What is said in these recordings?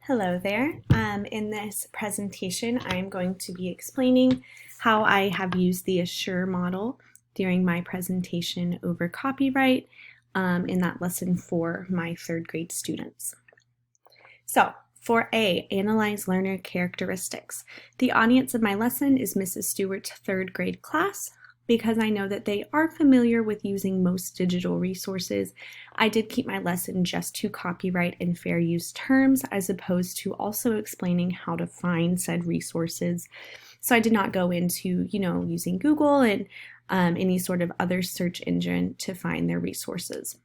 Hello there. In this presentation, I'm going to be explaining how I have used the Assure model during my presentation over copyright in that lesson for my third grade students. So, for A, analyze learner characteristics. The audience of my lesson is Mrs. Stewart's third grade class. Because I know that they are familiar with using most digital resources, I did keep my lesson just to copyright and fair use terms as opposed to also explaining how to find said resources. So I did not go into, using Google and any sort of other search engine to find their resources.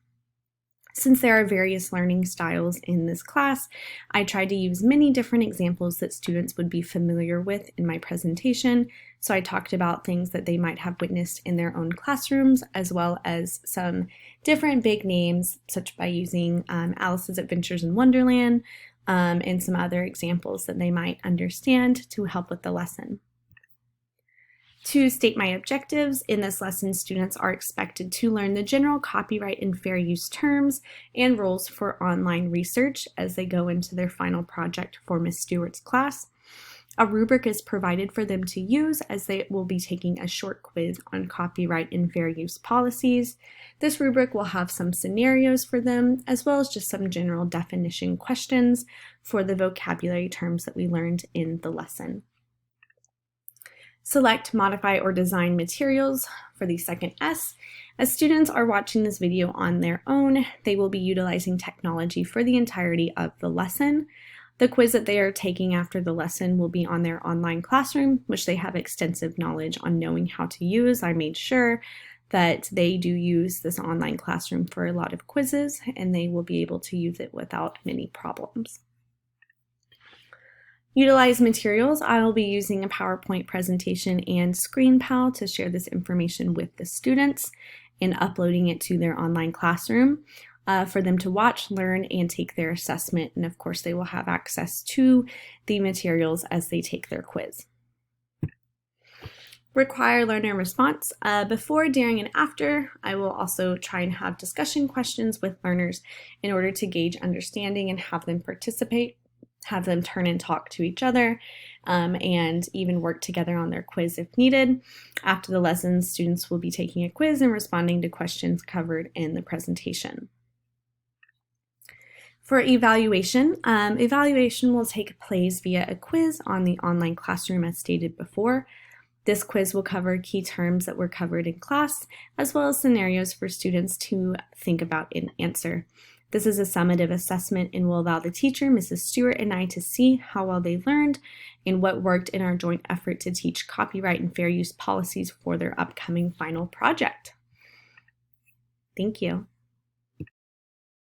Since there are various learning styles in this class, I tried to use many different examples that students would be familiar with in my presentation. So I talked about things that they might have witnessed in their own classrooms, as well as some different big names, such by using Alice's Adventures in Wonderland and some other examples that they might understand to help with the lesson. To state my objectives, in this lesson, students are expected to learn the general copyright and fair use terms and rules for online research as they go into their final project for Ms. Stewart's class. A rubric is provided for them to use as they will be taking a short quiz on copyright and fair use policies. This rubric will have some scenarios for them, as well as just some general definition questions for the vocabulary terms that we learned in the lesson. Select, modify, or design materials for the second S. As students are watching this video on their own, they will be utilizing technology for the entirety of the lesson. The quiz that they are taking after the lesson will be on their online classroom, which they have extensive knowledge on knowing how to use. I made sure that they do use this online classroom for a lot of quizzes, and they will be able to use it without many problems. Utilize materials. I will be using a PowerPoint presentation and ScreenPal to share this information with the students and uploading it to their online classroom for them to watch, learn, and take their assessment. And of course, they will have access to the materials as they take their quiz. Require learner response. Before, during, and after, I will also try and have discussion questions with learners in order to gauge understanding and have them participate. Have them turn and talk to each other and even work together on their quiz if needed. After the lesson, students will be taking a quiz and responding to questions covered in the presentation. For evaluation, evaluation will take place via a quiz on the online classroom as stated before. This quiz will cover key terms that were covered in class, as well as scenarios for students to think about and answer. This is a summative assessment and will allow the teacher, Mrs. Stewart, and I to see how well they learned and what worked in our joint effort to teach copyright and fair use policies for their upcoming final project. Thank you.